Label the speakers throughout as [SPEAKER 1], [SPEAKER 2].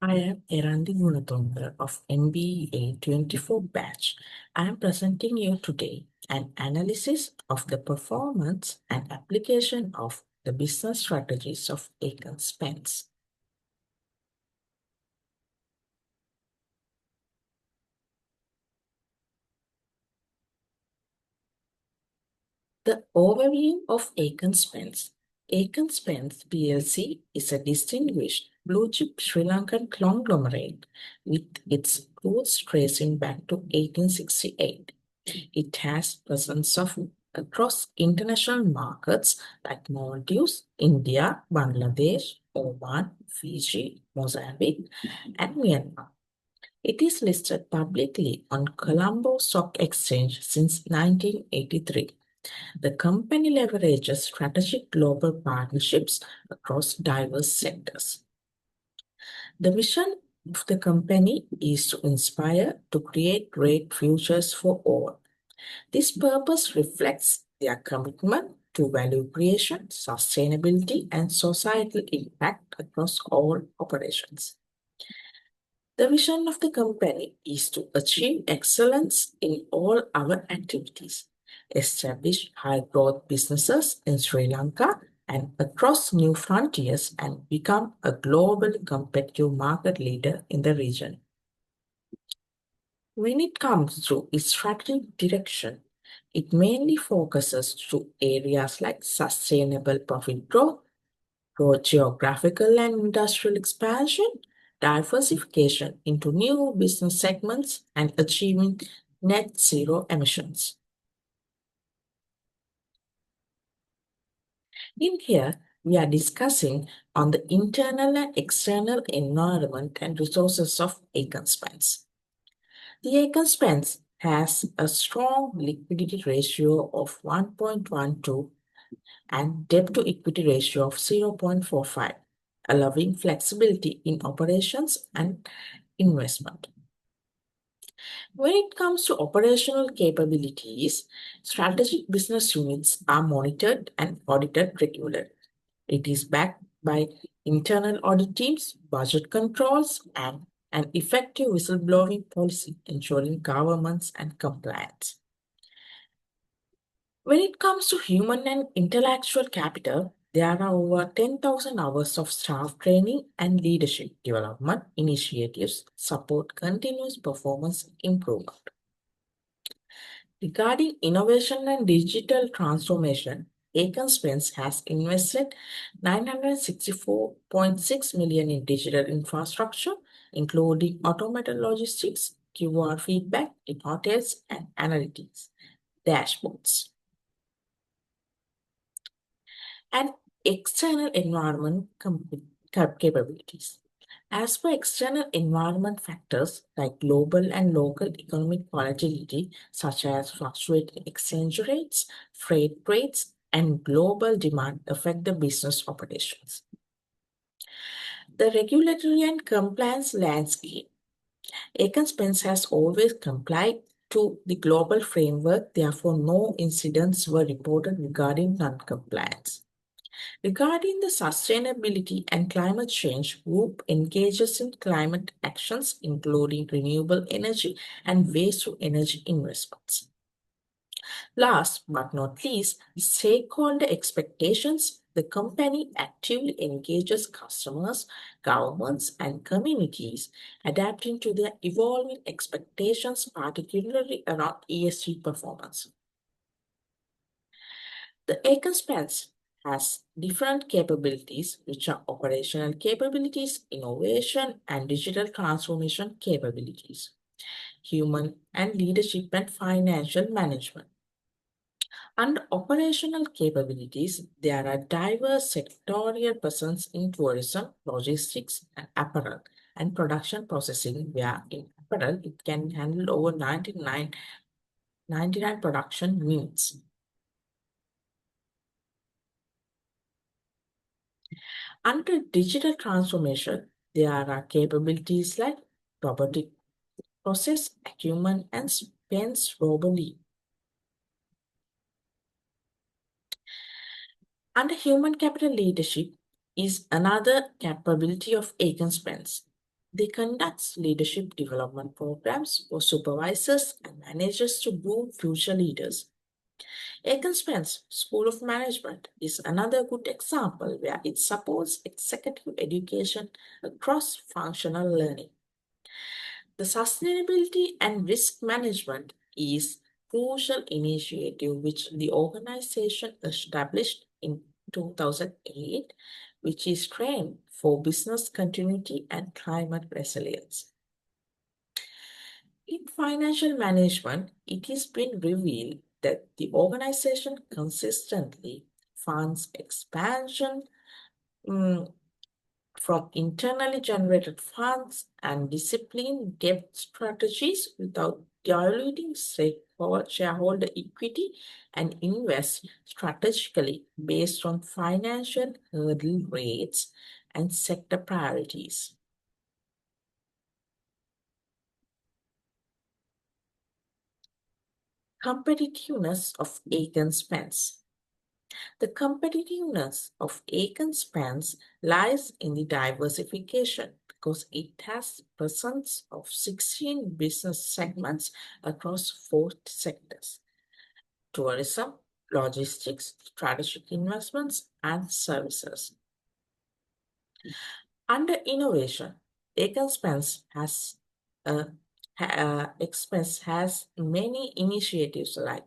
[SPEAKER 1] I am Erandi Gunathonga of NBA 24 batch. I am presenting you today an analysis of the performance and application of the business strategies of Aitken Spence. The overview of Aitken Spence. Aitken Spence PLC is a distinguished blue chip Sri Lankan conglomerate with its roots tracing back to 1868. It has presence of across international markets like Maldives, India, Bangladesh, Oman, Fiji, Mozambique, and Myanmar. It is listed publicly on Colombo Stock Exchange since 1983. The company leverages strategic global partnerships across diverse sectors. The vision of the company is to inspire to create great futures for all. This purpose reflects their commitment to value creation, sustainability, and societal impact across all operations. The vision of the company is to achieve excellence in all our activities, establish high growth businesses in Sri Lanka and across new frontiers, and become a global competitive market leader in the region. When it comes to its strategic direction, it mainly focuses to areas like sustainable profit growth, geographical and industrial expansion, diversification into new business segments, and achieving net zero emissions. In here, we are discussing on the internal and external environment and resources of Aitken Spence. The Aitken Spence has a strong liquidity ratio of 1.12 and debt to equity ratio of 0.45, allowing flexibility in operations and investment. When it comes to operational capabilities, strategic business units are monitored and audited regularly. It is backed by internal audit teams, budget controls, and an effective whistleblowing policy ensuring governance and compliance. When it comes to human and intellectual capital, there are over 10,000 hours of staff training and leadership development initiatives support continuous performance improvement. Regarding innovation and digital transformation, Aitken Spence has invested 964.6 million in digital infrastructure, including automated logistics, QR feedback in hotels, and analytics dashboards. And external environment capabilities. As per external environment factors like global and local economic volatility, such as fluctuating exchange rates, freight rates, and global demand affect the business operations. The regulatory and compliance landscape. Aitken Spence has always complied to the global framework, therefore, no incidents were reported regarding non compliance. Regarding the sustainability and climate change, group engages in climate actions including renewable energy and waste to energy investments. Last but not least, stakeholder expectations. The company actively engages customers, governments, and communities, adapting to their evolving expectations, particularly around ESG performance. The Aitken Spence has different capabilities, which are operational capabilities, innovation, and digital transformation capabilities, human and leadership and financial management. Under operational capabilities, there are diverse sectorial presence in tourism, logistics, and apparel, and production processing, where in apparel it can handle over 99 production units. Under digital transformation, there are capabilities like robotic process, acumen, and Spence globally. Under human capital leadership is another capability of Aitken Spence. They conduct leadership development programs for supervisors and managers to groom future leaders. Aitken Spence School of Management is another good example where it supports executive education across functional learning. The sustainability and risk management is crucial initiative which the organization established in 2008, which is trained for business continuity and climate resilience. In financial management, it has been revealed that the organization consistently funds expansion mm, from internally generated funds and disciplined debt strategies without diluting shareholder equity and invest strategically based on financial hurdle rates and sector priorities. Competitiveness of Aitken Spence. The competitiveness of Aitken Spence lies in the diversification because it has presence of 16 business segments across four sectors: tourism, logistics, strategic investments, and services. Under innovation, Aitken Spence has many initiatives like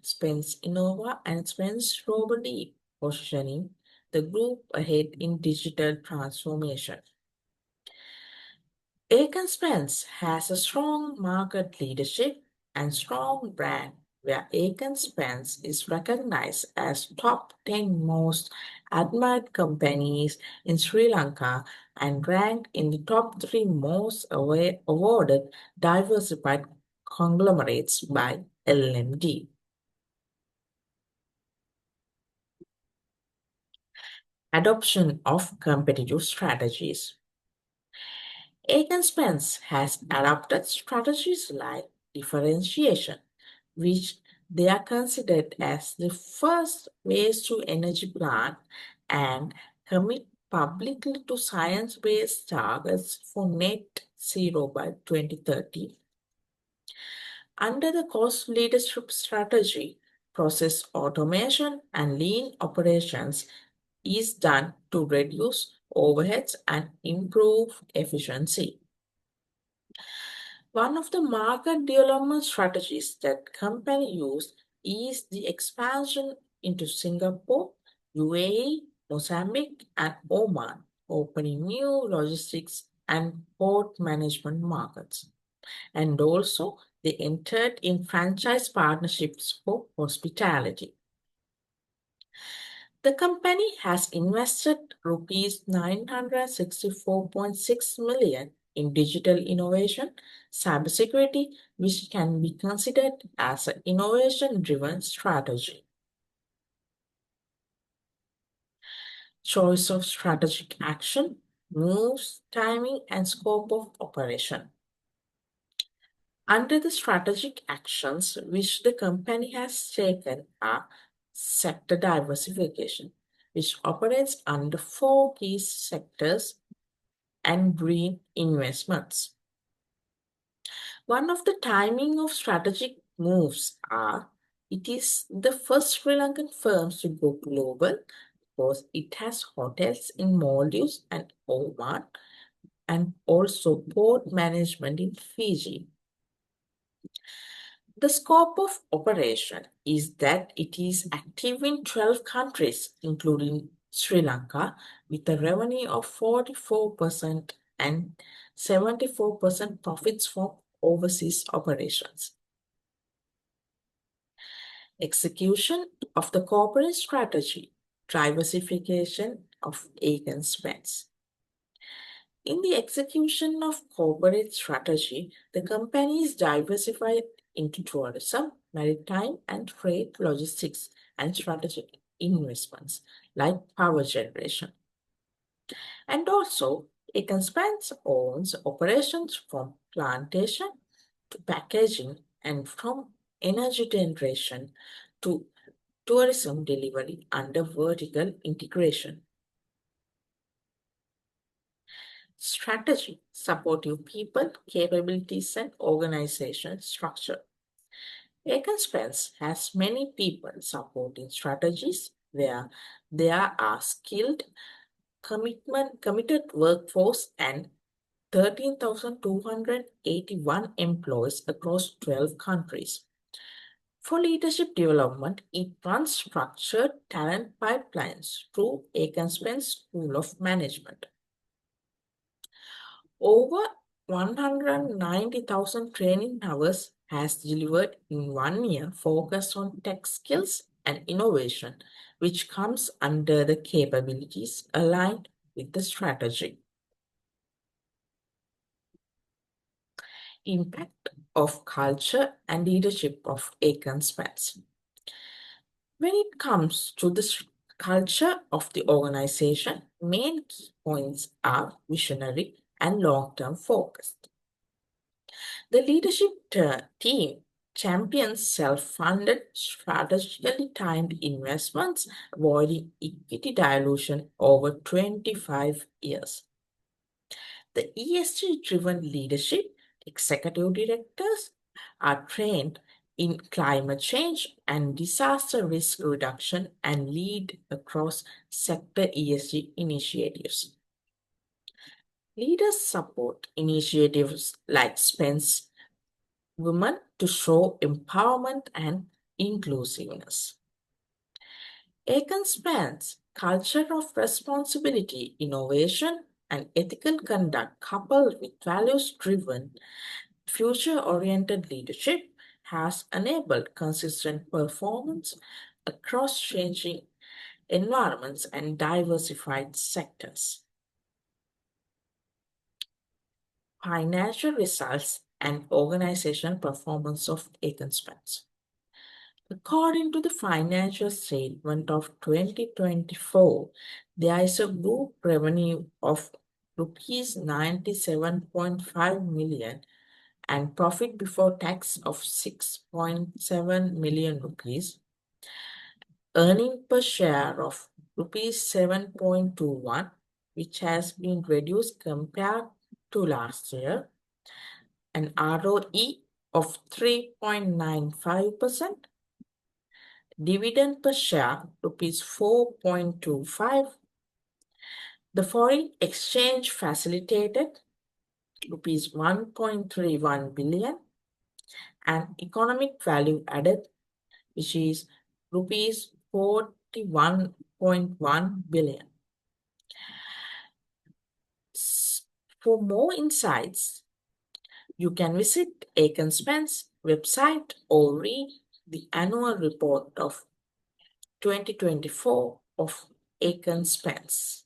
[SPEAKER 1] Spence Innova and Spence Robodeep, positioning the group ahead in digital transformation. Aitken Spence has a strong market leadership and strong brand, where Aitken Spence is recognized as top 10 most admired companies in Sri Lanka and ranked in the top 3 most awarded diversified conglomerates by LMD. Adoption of competitive strategies. Aitken Spence has adopted strategies like differentiation, which they are considered as the first waste to energy plant, and commit publicly to science-based targets for net zero by 2030. Under the cost leadership strategy, process automation and lean operations is done to reduce overheads and improve efficiency. One of the market development strategies that company use is the expansion into Singapore, UAE, Mozambique, and Oman, opening new logistics and port management markets. And also, they entered in franchise partnerships for hospitality. The company has invested rupees 964.6 million in digital innovation, cybersecurity, which can be considered as an innovation-driven strategy. Choice of strategic action, moves, timing, and scope of operation. Under the strategic actions which the company has taken are sector diversification, which operates under four key sectors, and green investments. One of the timing of strategic moves are it is the first Sri Lankan firms to go global because it has hotels in Maldives and Oman and also port management in Fiji. The scope of operation is that it is active in 12 countries, including Sri Lanka, with a revenue of 44% and 74% profits from overseas operations. Execution of the corporate strategy, diversification of Aitken Spence. In the execution of corporate strategy, the company is diversified into tourism, maritime and freight logistics, and strategic investments like power generation. And also, Spence owns operations from plantation to packaging and from energy generation to tourism delivery under vertical integration. Strategy, supportive people, capabilities, and organization structure. Aitken Spence has many people supporting strategies where there are skilled, committed workforce and 13,281 employees across 12 countries. For leadership development, it runs structured talent pipelines through Aitken Spence School of Management. Over 190,000 training hours has delivered in 1 year focused on tech skills and innovation, which comes under the capabilities aligned with the strategy. Impact of culture and leadership of Aitken Spence. When it comes to the culture of the organization, main key points are visionary and long-term focused. The leadership team champions self-funded, strategically timed investments, avoiding equity dilution over 25 years. The ESG-driven leadership executive directors are trained in climate change and disaster risk reduction and lead across sector ESG initiatives. Leaders support initiatives like Spence Women to show empowerment and inclusiveness. Aitken Spence's culture of responsibility, innovation, and ethical conduct, coupled with values-driven, future-oriented leadership, has enabled consistent performance across changing environments and diversified sectors. Financial results and organization performance of Aitken Spence. According to the financial statement of 2024, there is a group revenue of rupees 97.5 million and profit before tax of 6.7 million rupees, earning per share of rupees 7.21, which has been reduced compared to last year, an ROE of 3.95%, dividend per share rupees 4.25, the foreign exchange facilitated rupees 1.31 billion, and economic value added, which is rupees 41.1 billion. For more insights, you can visit Aitken Spence website or read the annual report of 2024 of Aitken Spence.